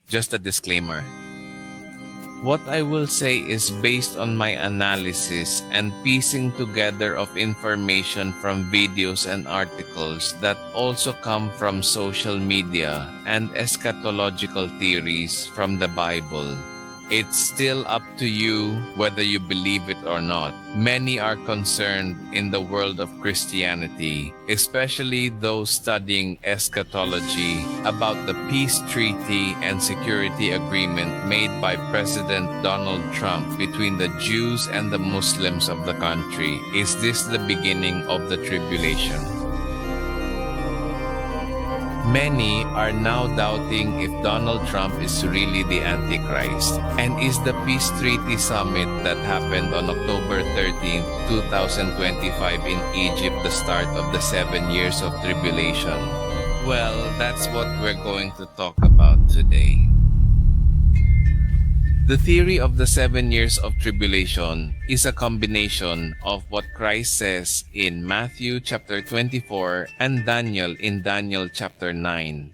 Just a disclaimer. What I will say is based on my analysis and piecing together of information from videos and articles that also come from social media and eschatological theories from the Bible. It's still up to you whether you believe it or not. Many are concerned in the world of Christianity, especially those studying eschatology, about the peace treaty and security agreement made by President Donald Trump between the Jews and the Muslims of the country. Is this the beginning of the tribulation? Many are now doubting if Donald Trump is really the Antichrist, and is the Peace Treaty Summit that happened on October 13, 2025 in Egypt the start of the 7 years of tribulation? Well, that's what we're going to talk about today. The theory of the 7 years of tribulation is a combination of what Christ says in Matthew chapter 24 and Daniel in Daniel chapter 9.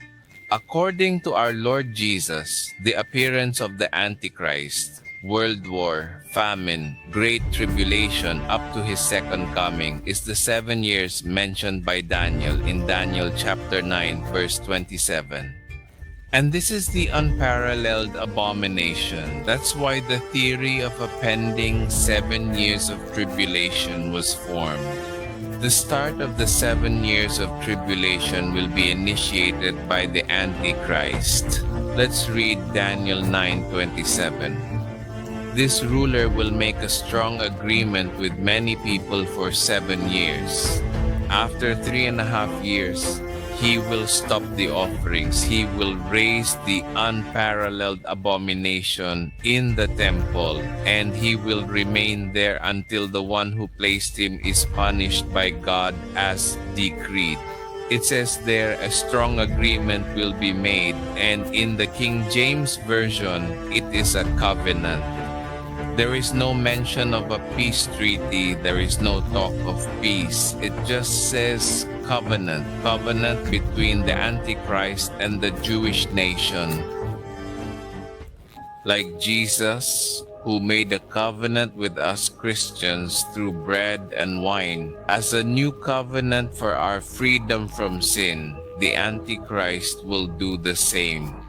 According to our Lord Jesus, the appearance of the Antichrist, world war, famine, great tribulation up to his second coming is the 7 years mentioned by Daniel in Daniel chapter 9 verse 27. And this is the unparalleled abomination. That's why the theory of a pending 7 years of tribulation was formed. The start of the 7 years of tribulation will be initiated by the Antichrist. Let's read Daniel 9:27. This ruler will make a strong agreement with many people for 7 years. After 3.5 years, he will stop the offerings. He will raise the unparalleled abomination in the temple, and he will remain there until the one who placed him is punished by God as decreed. It says there a strong agreement will be made, and in the King James Version, it is a covenant. There is no mention of a peace treaty. There is no talk of peace. It just says covenant. Covenant between the Antichrist and the Jewish nation. Like Jesus, who made a covenant with us Christians through bread and wine. As a new covenant for our freedom from sin, the Antichrist will do the same.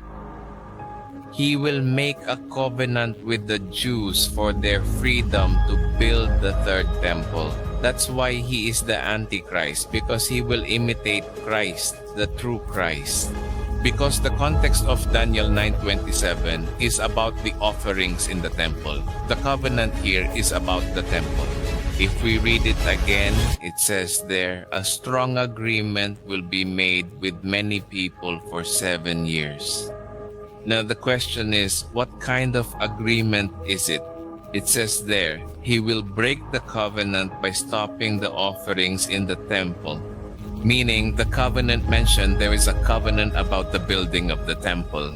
He will make a covenant with the Jews for their freedom to build the third temple. That's why he is the Antichrist, because he will imitate Christ, the true Christ. Because the context of Daniel 9:27 is about the offerings in the temple. The covenant here is about the temple. If we read it again, it says there, a strong agreement will be made with many people for 7 years. Now the question is, what kind of agreement is it? It says there, he will break the covenant by stopping the offerings in the temple. Meaning, the covenant mentioned, there is a covenant about the building of the temple.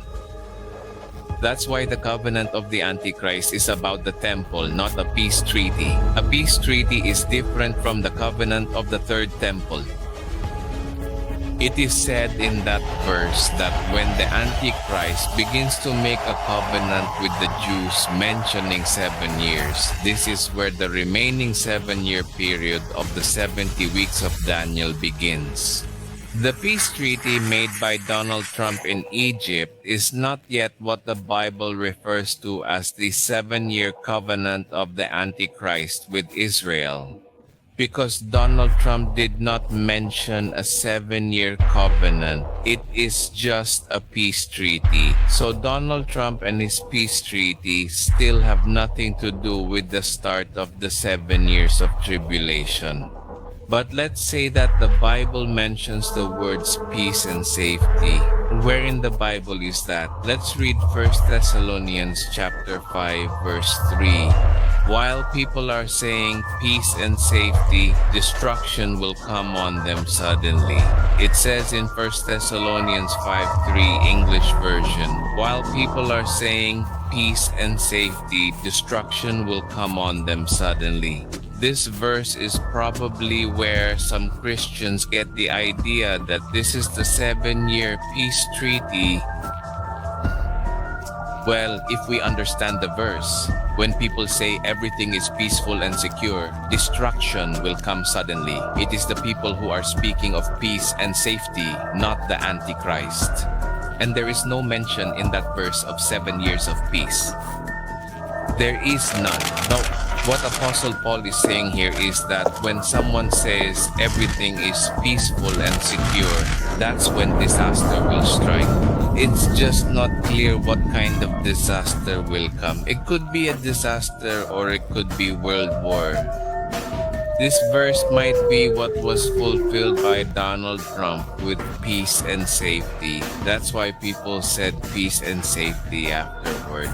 That's why the covenant of the Antichrist is about the temple, not a peace treaty. A peace treaty is different from the covenant of the third temple. It is said in that verse that when the Antichrist begins to make a covenant with the Jews mentioning 7 years, this is where the remaining 7-year period of the 70 weeks of Daniel begins. The peace treaty made by Donald Trump in Egypt is not yet what the Bible refers to as the 7-year covenant of the Antichrist with Israel. Because Donald Trump did not mention a 7-year covenant, it is just a peace treaty. So Donald Trump and his peace treaty still have nothing to do with the start of the 7 years of tribulation. But let's say that the Bible mentions the words peace and safety. Where in the Bible is that? Let's read 1 Thessalonians chapter 5 verse 3. While people are saying peace and safety, destruction will come on them suddenly. It says in 1 Thessalonians 5:3 English version, while people are saying peace and safety, destruction will come on them suddenly. This verse is probably where some Christians get the idea that this is the 7-year peace treaty Well, if we understand the verse, when people say everything is peaceful and secure, destruction will come suddenly. It is the people who are speaking of peace and safety, not the Antichrist. And there is no mention in that verse of 7 years of peace. There is none. No, what Apostle Paul is saying here is that when someone says everything is peaceful and secure, that's when disaster will strike. It's just not clear what kind of disaster will come. It could be a disaster or it could be World War. This verse might be what was fulfilled by Donald Trump with peace and safety. That's why people said peace and safety afterward.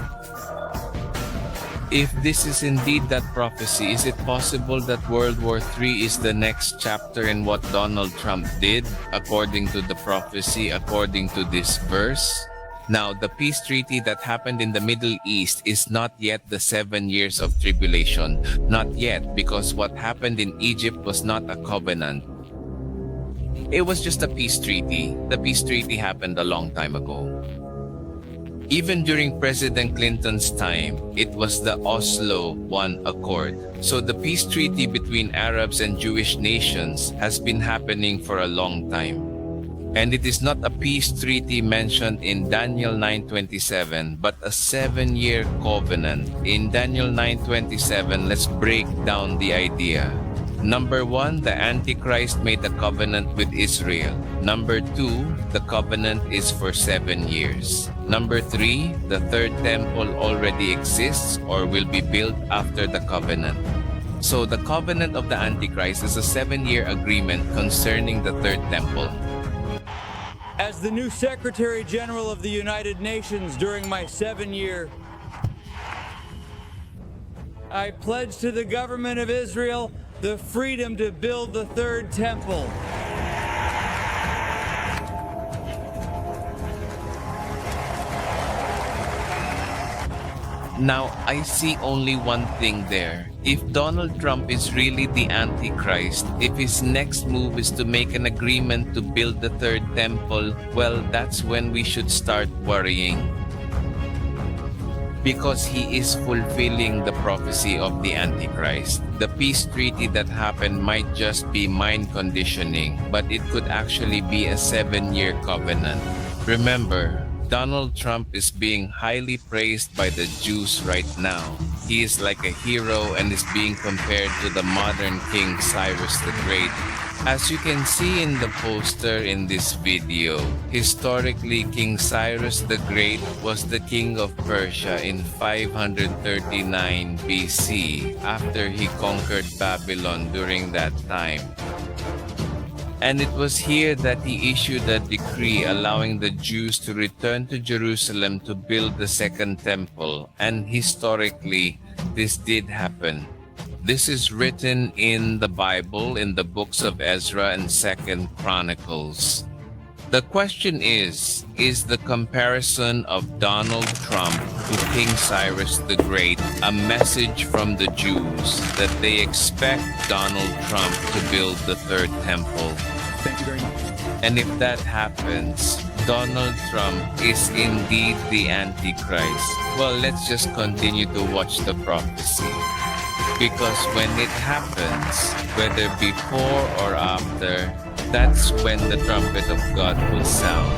If this is indeed that prophecy, is it possible that World War III is the next chapter in what Donald Trump did, according to the prophecy, according to this verse? Now, the peace treaty that happened in the Middle East is not yet the 7 years of tribulation. Not yet, because what happened in Egypt was not a covenant. It was just a peace treaty. The peace treaty happened a long time ago. Even during President Clinton's time, it was the Oslo I Accord. So the peace treaty between Arabs and Jewish nations has been happening for a long time. And it is not a peace treaty mentioned in Daniel 9:27, but a 7-year covenant. In Daniel 9:27, let's break down the idea. Number 1, the Antichrist made a covenant with Israel. Number 2, the covenant is for 7 years. Number 3, the third temple already exists or will be built after the covenant. So the covenant of the Antichrist is a 7-year agreement concerning the third temple. As the new Secretary General of the United Nations during my 7-year, I pledge to the government of Israel the freedom to build the third temple. Now, I see only one thing there. If Donald Trump is really the Antichrist, if his next move is to make an agreement to build the third temple, well, that's when we should start worrying. Because he is fulfilling the prophecy of the Antichrist. The peace treaty that happened might just be mind conditioning, but it could actually be a 7-year covenant. Remember, Donald Trump is being highly praised by the Jews right now. He is like a hero and is being compared to the modern King Cyrus the Great. As you can see in the poster in this video, historically King Cyrus the Great was the king of Persia in 539 BC after he conquered Babylon during that time. And it was here that he issued a decree allowing the Jews to return to Jerusalem to build the second temple. And historically, this did happen. This is written in the Bible, in the books of Ezra and 2nd Chronicles. The question is the comparison of Donald Trump to King Cyrus the Great a message from the Jews that they expect Donald Trump to build the third temple? Thank you very much. And if that happens, Donald Trump is indeed the Antichrist. Well, let's just continue to watch the prophecy. Because when it happens, whether before or after, that's when the trumpet of God will sound.